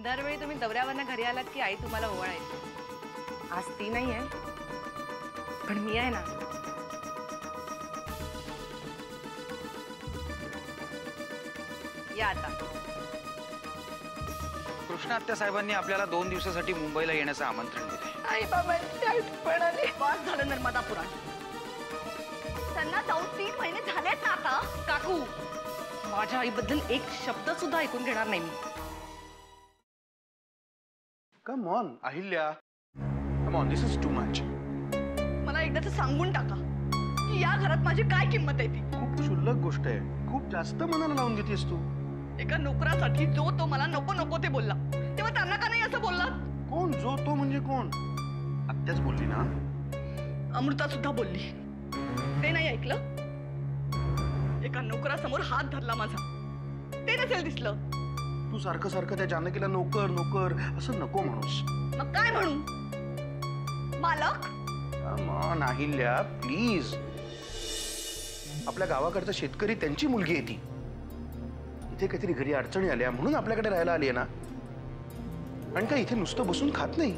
दरवेळी तुम्ही दौऱ्यावरनं घरी आलात की आई तुम्हाला ओवाळायची. आज ती नाही आहे, पण मी आहे ना. या आता. कृष्णा आत्या साहेबांनी आपल्याला 2 दिवसासाठी मुंबईला येण्याचं आमंत्रण दिलंय. आई बाबांची आठवण आली. बस झालं नर्मदा पुराण. त्यांना जाऊन 3 महिने झालेत ना आता. काकू, माझ्या आईबद्दल एक शब्द सुद्धा ऐकून घेणार नाही मी. Come on Ahilya, come on, this is too much. मला एकदाच सांगून टाका की या घरात माझी काय किंमत आहे ती. खूप क्षुल्लक गोष्ट आहे, खूप जास्त मनाला लावून घेतेस तू. एका नोकरासाठी जो तो मला नको नको ते बोलला, तेव्हा त्यांना का नाही असं बोलला? कोण जो तो म्हणजे कोण? आत्याच बोलली ना. अमृता सुद्धा बोलली. ते नाही ऐकलं? एका नोकरासमोर हात धरला माझा, ते नसेल दिसलं? तू सारखं सारखं त्या जानकीला नोकर नोकर असं नको म्हणूस. मग काय म्हणू? मालक? कम ऑन अहिल्या, प्लीज. आपल्या गावाकडचा शेतकरी, त्यांची मुलगी आहे ती. इथे काहीतरी घरी अडचणी आल्या म्हणून आपल्याकडे राहायला आली आहे ना. आणि काय इथे नुसतं बसून खात नाही,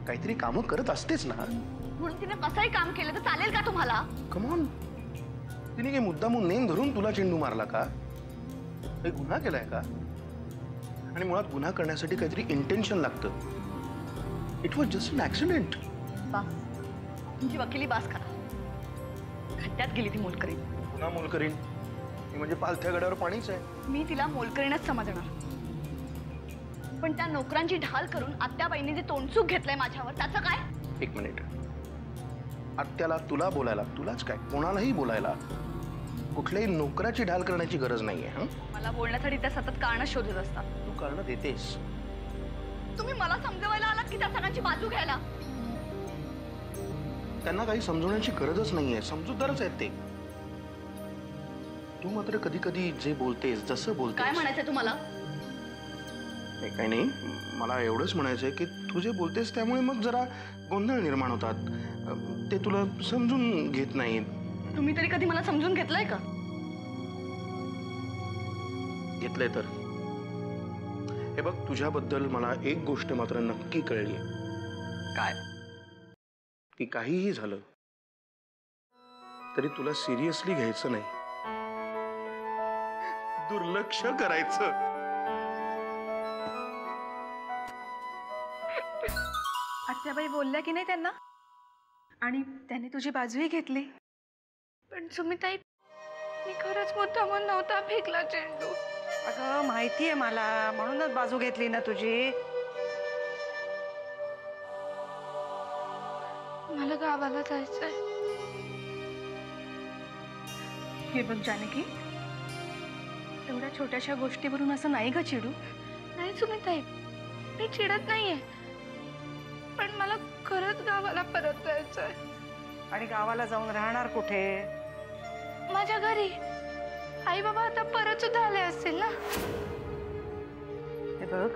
काहीतरी कामं करत असतेच ना. म्हणून तिने कसंही काम केलं तर चालेल का तुम्हाला? कम ऑन, तिने काही मुद्दामून नेम धरून तुला चेंडू मारला का? काही गुन्हा केलाय का? आणि मुळात गुन्हा करण्यासाठी काहीतरी इंटेन्शन लागतं. It was just an accident. बास, तुमची वकिली बास करा. खड्ड्यात गेली ती मोलकरीण. पुन्हा मोलकरीण? मी म्हणजे पालथ्या गड्यावर पाणीच आहे. मी तिला मोलकरीणच समजणार, पण त्या नोकरांची ढाल करून आत्याबाईंनी जे तोंडसूक घेतलंय माझ्यावर, त्याचं काय? एक मिनिट. आत्याला तुला बोलायला, तुलाच काय कोणालाही बोलायला कुठल्याही नोकराची ढाल करण्याची गरज नाहीये. मला बोलण्यासाठी त्या सतत कारणं शोधत असतात. तू कारण देतेस. तुम्ही मला समजवायला आलात की त्या सगळ्यांची बाजू घ्यायला? त्यांना काही समजवण्याची गरजच नाहीये, समजूतदारच आहेत ते. तू मात्र कधी कधी जे बोलतेस, जसं बोलतेस. काय म्हणायचंय तुम्हाला? काही नाही, मला एवढंच म्हणायचंय की तू जे बोलतेस त्यामुळे मग जरा गोंधळ निर्माण होतात. ते तुला समजून घेत नाहीत. तुम्ही तरी कधी मला समजून घेतलंय का? घेतलंय तर. हे बघ, तुझ्याबद्दल मला एक गोष्ट मात्र नक्की कळली. काय? की काहीही झालं तरी तुला सिरियसली घ्यायचं नाही, दुर्लक्ष करायचं. आत्याबाई बोलल्या की नाही त्यांना? आणि त्याने तुझी बाजूही घेतली. पण सुमिताई, मी खरंच मुद्दामून नव्हता फेकला चेंडू. अगं माहितीये मला, म्हणूनच बाजू घेतली ना तुझी. मला गावाला जायचंय. हे बघ जानकी, एवढ्या छोट्याशा गोष्टीवरून असं नाही ग चिडू. नाही सुमिताई, मी चिडत नाहीये, पण मला खरंच गावाला परत जायचंय. आणि गावाला जाऊन राहणार कुठे? माझ्या घरी. आई बाबा आता परत सुद्धा आले असतील ना. हे बघ,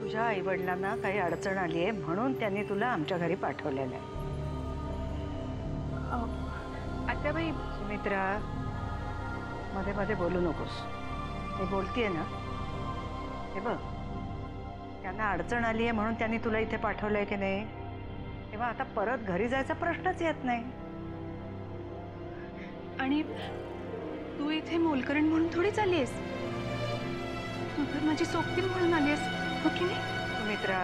तुझ्या आई वडिलांना काही अडचण आली आहे म्हणून त्यांनी तुला आमच्या घरी पाठवलेलं आहे. आत्याबाई, सुमित्रा, मध्ये मध्ये बोलू नकोस. मी बोलतीये ना. हे बघ, त्यांना अडचण आली आहे म्हणून त्यांनी तुला इथे पाठवलंय की नाही, तेव्हा आता परत घरी जायचा प्रश्नच येत नाही. आणि तू इथे मोलकरीण म्हणून थोडीच आलीयस, तू तर माझी सोबतीण म्हणून आलीयस, हो की नाही? सुमित्रा,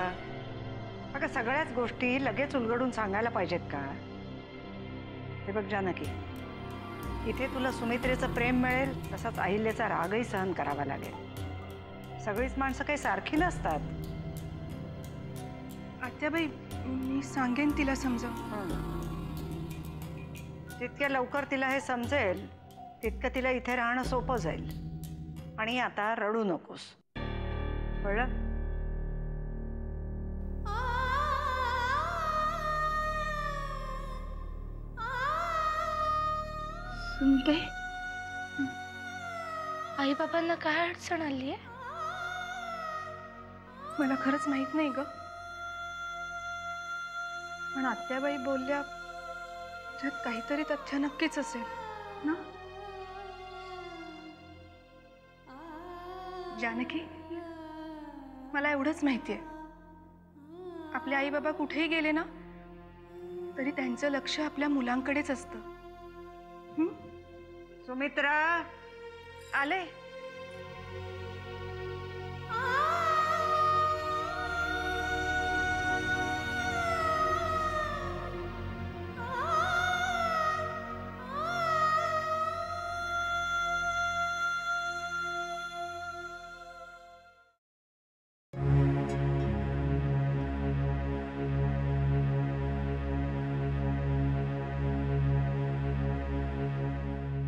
अगं सगळ्याच गोष्टी लगेच उलगडून सांगायला पाहिजेत का? हे बघ जानकी, इथे तुला सुमित्रेचं प्रेम मिळेल, तसाच अहिल्याचा रागही सहन करावा लागेल. सगळीच माणसं काही सारखी नसतात. आत्याबाई, मी सांगेन तिला समजाव. जितक्या लवकर तिला हे समजेल तितकं तिला इथे राहणं सोपं जाईल. आणि आता रडू नकोस, कळलं? सुनते, आई बाबांना काय अडचण आली आहे? मला खरंच माहित नाही ग, पण आत्याबाई बोलल्या त्यात काहीतरी तथ्य नक्कीच असेल ना. जानकी, मला एवढंच माहिती आहे, आपले आई बाबा कुठेही गेले ना तरी त्यांचं लक्ष आपल्या मुलांकडेच असतं. सुमित्रा आले.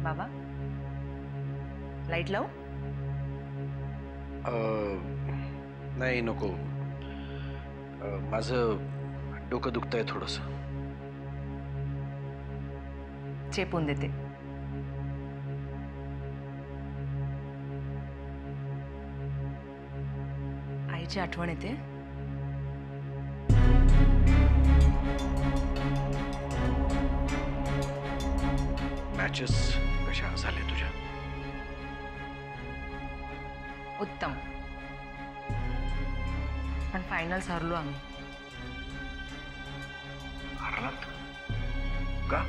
बाबा, लाईट लावू? नाही नको. माझं डोकं दुखतंय थोडस. चेपून देते. आईची आठवण येते. मॅचेस कशा झाल्या तुझ्या? उत्तम. पण फायनल्स हरलो आम्ही. हरलात का?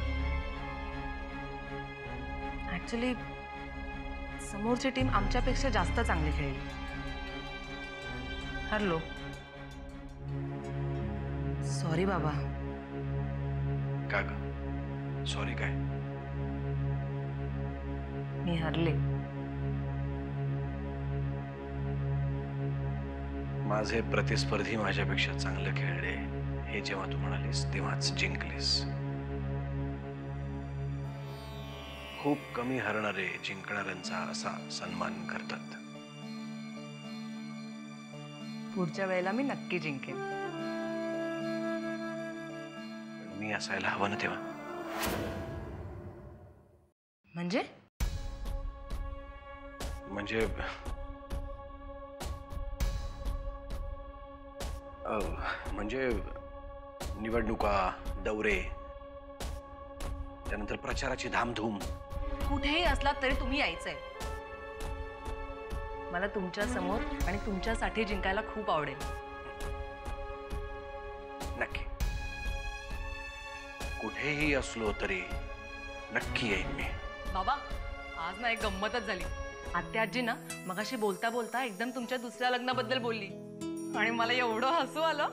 ऍक्च्युली समोरची टीम आमच्यापेक्षा जास्त चांगली खेळली. हरलो. सॉरी बाबा. का ग? सॉरी काय? मी हरले. माझे प्रतिस्पर्धी माझ्यापेक्षा चांगलं खेळले हे जेव्हा तू म्हणालीस तेव्हाच जिंकलीस. खूप कमी हरणारे जिंकणाऱ्यांचा असा सन्मान करतात. पुढच्या वेळेला मी नक्की जिंकेन. पण मी असायला हवं ना तेव्हा. म्हणजे म्हणजे निवडणुका, दौरे, त्यानंतर प्रचाराची धामधूम. कुठेही असलात तरी तुम्ही यायचंय. मला तुमच्या समोर आणि तुमच्यासाठी जिंकायला खूप आवडेल. नक्की. कुठेही असलो तरी नक्की येईन मी. बाबा, आज ना एक गंमतच झाली. आत्या आजी ना मगाशी बोलता बोलता एकदम तुमच्या दुसऱ्या लग्नाबद्दल बोलली आणि मला एवढं हसू आलं.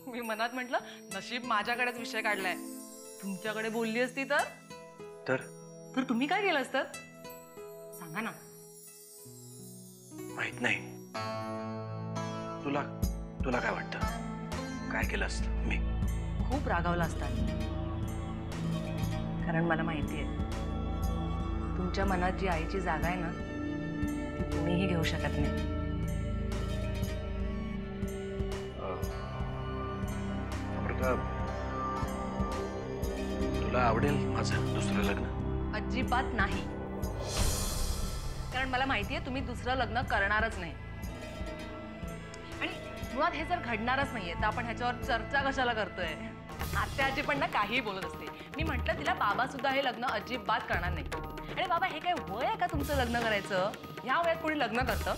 मी मनात म्हटलं, नशीब माझ्याकडेच विषय काढलाय. तुमच्याकडे बोलली असती तर तुम्ही काय केलं असतं? सांगा ना. माहित नाही. तुला काय वाटतं? काय केलं असतं मी? खूप रागावला असतात. कारण मला माहिती आहे तुमच्या मनात जी आईची जागा आहे ना ती कुणीही घेऊ शकत नाही. अमृता, तुला आवडेल माझं दुसरं लग्न? अजिबात नाही. कारण मला माहितीये तुम्ही दुसरं लग्न करणारच नाही. आणि मुळात हे जर घडणारच नाहीये तर आपण ह्याच्यावर चर्चा कशाला करतोय? आत्या आजी पण ना काहीही बोलत असते. मी म्हटलं तिला, बाबा सुद्धा हे लग्न अजिबात करणार नाही. आणि बाबा, हे काय वय आहे का तुमचं लग्न करायचं? ह्या वयात कोणी लग्न करतं?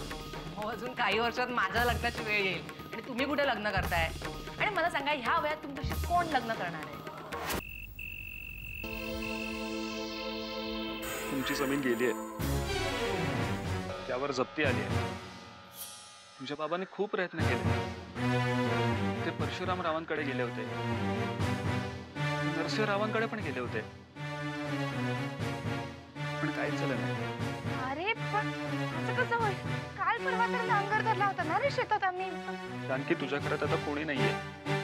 हो, अजून काही वर्षात माझ्या लग्नाची वेळ येईल आणि तुम्ही कुठे लग्न करताय? आणि मला सांगा, ह्या वयात तुमच्याशी कोण लग्न करणार आहे? तुमची जमीन गेली आहे, त्यावर जप्ती आली आहे. तुझ्या बाबांनी खूप प्रयत्न केले. ते परशुराम रावांकडे गेले होते, नरसिंहरावांकडे पण गेले होते, पण काहीच झालं नाही. अरे पण असं कसं होईल? काल परवा तर नांगर धरला होता ना रे शेतात आम्ही. आणखी तुझ्या घरात आता कोणी नाहीये.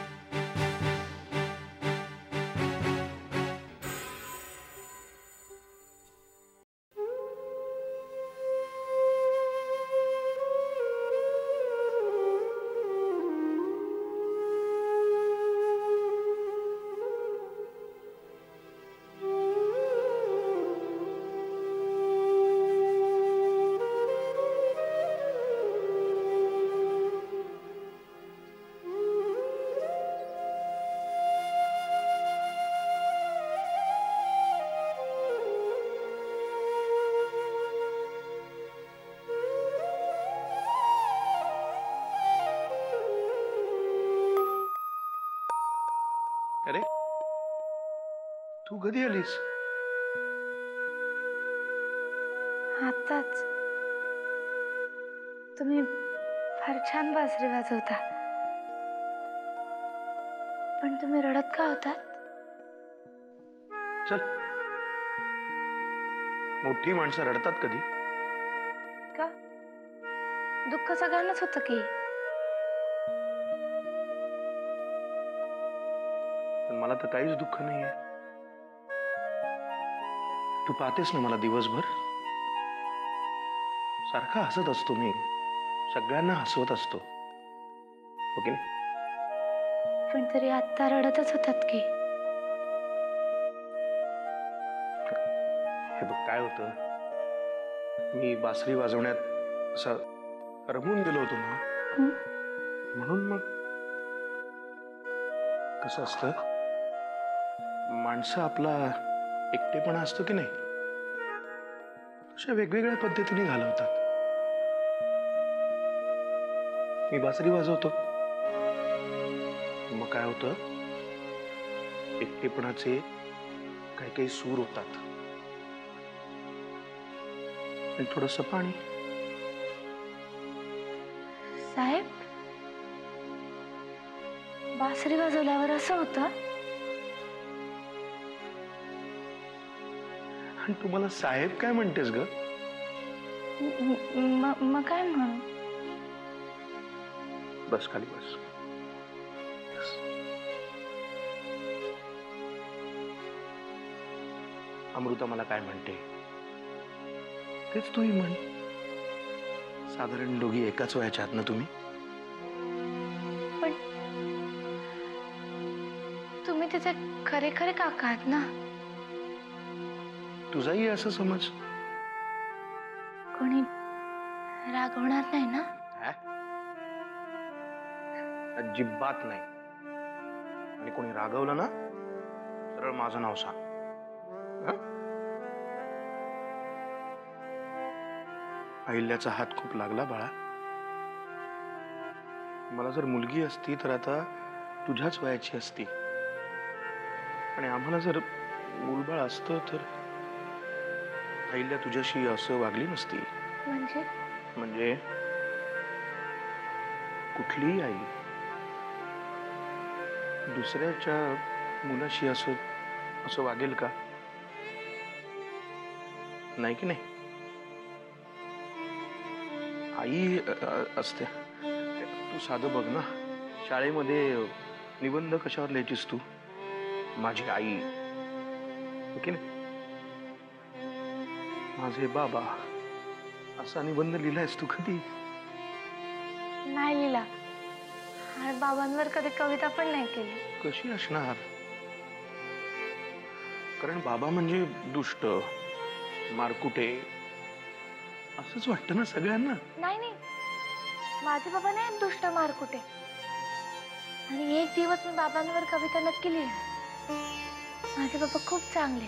तू कधी आलीस? आताच. तुम्ही फार छान बासरी वाजवता, पण तुम्ही रडत का होतात? चल, मोठी माणसं रडतात कधी? का? दुःख सगळ्यांनाच होतं की. पण मला तर काहीच दुःख नाहीये. तू पाहतेस ना मला दिवसभर, सारखा हसत असतो मी, सगळ्यांना हसवत असतो. ओके? पण तरी आत्ता रडतच होतात की. हे बघ काय होतं, मी बासरी वाजवण्यात असं रमून गेलो होतो ना, हं? म्हणून मग कसं असतं, माणसं आपला एकटेपणा असतो की नाही, अशा वेगवेगळ्या पद्धतीने घालवतात. मी बासरी वाजवतो, मग काय होतं, एकटेपणाचे काही काही सूर होतात आणि थोडंसं पाणी. साहेब, बासरी वाजवल्यावर असं होतं? आणि तू मला साहेब काय म्हणतेस ग? मग काय म्हणू? बस खाली बस. अमृता मला काय म्हणते तेच तूही म्हण. साधारण दोघी एकाच वयाच्या आहात ना तुम्ही? पण तुम्ही तिचे खरे खरे काका आहात ना? तुझाही असं समज. कोणी रागवणार नाही ना? अजिबात नाही. आणि कोणी रागवलं ना, सरळ माझं नाव सांग. हं? अहिल्याचा हात खूप लागला बाळा. मला जर मुलगी असती तर आता तुझ्याच वयाची असती, आणि आम्हाला जर मूलबाळ असतं तर अहिल्या तुझ्याशी असं वागली नसती. म्हणजे कुठलीही आई दुसऱ्याच्या मुलाशी असं वागेल का? नाही की नाही? आई असते. तू साधं बघ ना, शाळेमध्ये निबंध कशावर लिहायचीस तू? माझी आई. हो की नाही? माझे बाबा, असा निबंध लिहिलायस तू कधी? नाही लिहिला. आणि बाबांवर कधी कविता पण नाही केली. कशी असणार? कारण बाबा म्हणजे दुष्ट, मारकुटे असंच वाटतं ना सगळ्यांना. नाही नाही, माझे बाबा नाही दुष्ट मारकुटे. आणि एक दिवस मी बाबांवर कविता नक्की लिहिणार. माझे बाबा खूप चांगले.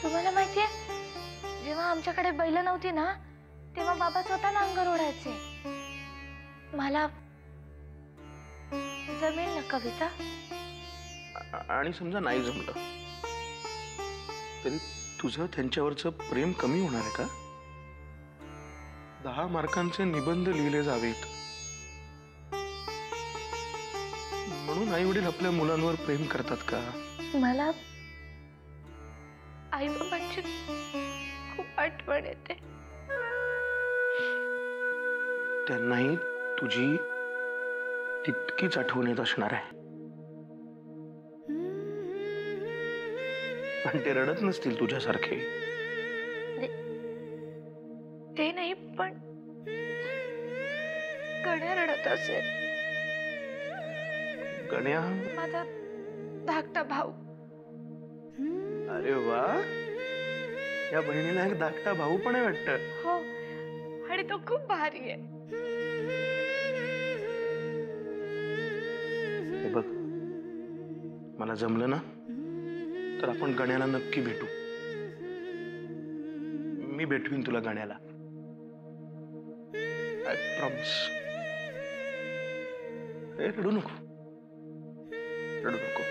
तुम्हाला माहितीये, जेव्हा आमच्याकडे बैल नव्हती ना, तेव्हा बाबा स्वतः नांगर ओढायचे. मला जमेल ना कविता? आणि समजा नाही जमलं तरी तुझं त्यांच्यावरचं प्रेम कमी होणार आहे का? 10 मार्कांचे निबंध लिहिले जावेत म्हणून आई वडील आपल्या मुलांवर प्रेम करतात का? मला आई बाबांची खूप आठवण येते. त्यांनाही तुझी तितकीच आठवण येत असणार आहे. पण ते रडत नसतील तुझ्यासारखे. ते नाही, पण गण्या रडत असेल. गण्या? माझा धाकटा भाऊ. अरे वा, या बहिणीला एक धाकटा भाऊ पण आहे वाटतं. हो, आणि तो खूप भारी आहे. हे बघ, मला जमलं ना तर आपण गण्याला नक्की भेटू. मी भेटवीन तुला गण्याला. I promise. रडू नको, रडू नको.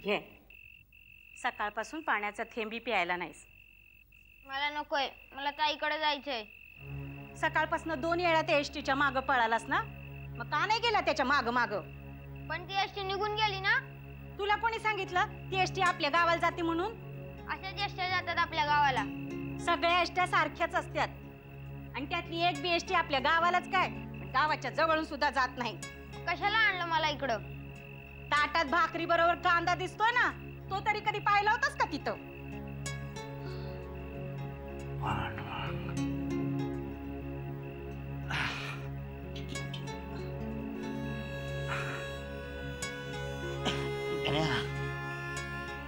घे. सकाळपासून पाण्याचा थेंबी प्यायला नाहीस. मला नकोय, मला ताईकडे जायचंय. सकाळपासून 2 वेळा त्या एसटीच्या मागं पळालास ना, मग का नाही गेला त्याच्या मागं मागं? पण ती एसटी निघून गेली ना. तुला कोणी सांगितलं ती एसटी आपल्या गावाला जाते म्हणून? अशाच एसट्या जातात आपल्या गावाला. सगळ्या एसट्या सारख्याच असतात आणि त्यातली एक बी एसटी आपल्या गावालाच काय, पण गावाच्या जवळून सुद्धा जात नाही. कशाला आणलं मला इकडं? ताटात भाकरी बरोबर कांदा दिसतोय ना, तो तरी कधी पाहिला होतास का तिथं?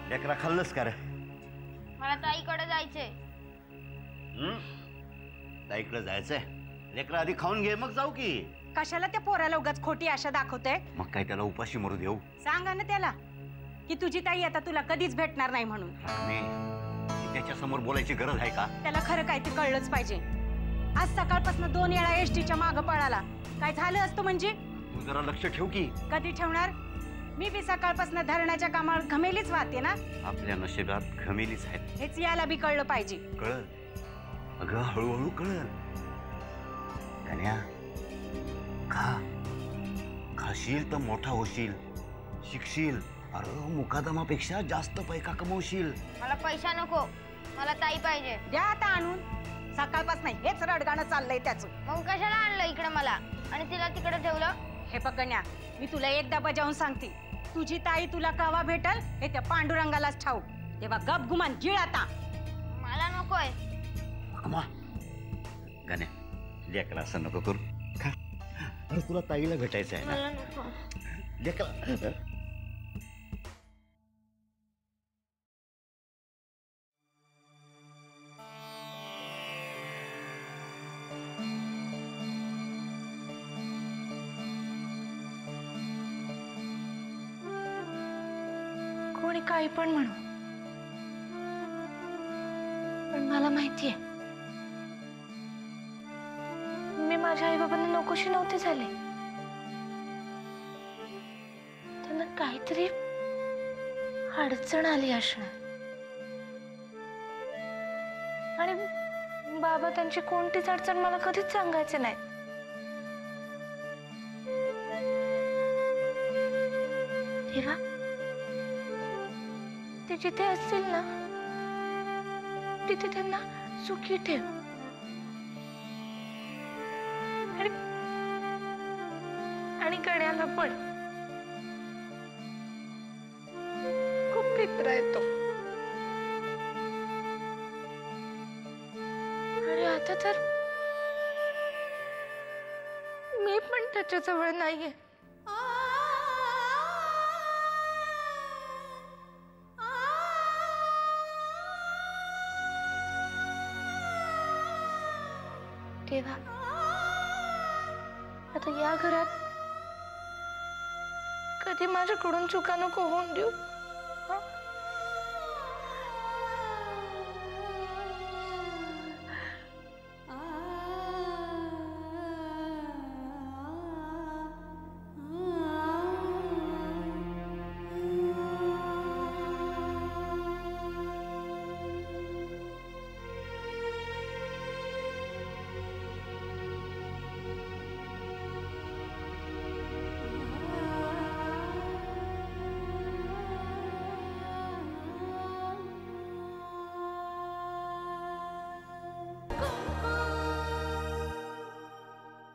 लेकरा खाल्लंस का रे? मला ताईकडे जायचंय. ताईकडे जायचंय? लेकरा आधी खाऊन घे मग जाऊ की. कशाला त्या पोराला उगाच खोटी आशा दाखवते? मग काय त्याला उपाशी मरू देऊ? सांगा ना त्याला की तुझी ताई आता तुला कधीच भेटणार नाही म्हणून. त्याच्या समोर बोलायची गरज आहे का? त्याला खरं काय ते कळलंच पाहिजे. आज सकाळपासून 2 वेळा एसटीच्या मागं पळाला. काय झालं असतं म्हणजे? तू जरा लक्ष ठेव की. कधी ठेवणार? मी बी सकाळपासून धरणाच्या कामावर घमेलीच वाहते ना. आपल्या नशिबात घमेलीच आहेत हेच याला बी कळलं पाहिजे. कळल? अगं हळूहळू कळल. कन्या खा, खाशील तर मोठा होशील, शिकशील. अरे मुकादमापेक्षा जास्त पैका कमवशील. मला पैसा नको, मला ताई पाहिजे. द्या आता आणून. सकाळपासून हेच रडगाणं चाललंय त्याचं. मग कशाला आणलं इकडे मला आणि तिला तिकडे ठेवलं? हे बघण्या, मी तुला एकदा बजावून सांगते, तुझी ताई तुला कवा भेटल हे त्या पांडुरंगालाच ठाऊक. तेव्हा गप गुमान गिळ आता. मला नकोय. गण्या लेकरा असं नको करू. खा. अरे तुला ताईला भेटायचं आहे मला ना नको. लेकरा. कोणी काही पण म्हणू, पण मला माहितीये मी माझ्या आई बाबांना नकोशी नव्हते झाले. त्यांना काहीतरी अडचण आली असणार आणि बाबा त्यांची कोणतीच अडचण मला कधीच सांगायचे नाही. तेव्हा ते जिथे असतील ना तिथे त्यांना सुखी ठेव. आणि गण्याला पण खूप मित्र येतो आणि आता तर मी पण त्याच्याजवळ नाहीये. तेव्हा आता या घरात कधी माझ्याकडून चुका नको होऊन देऊ.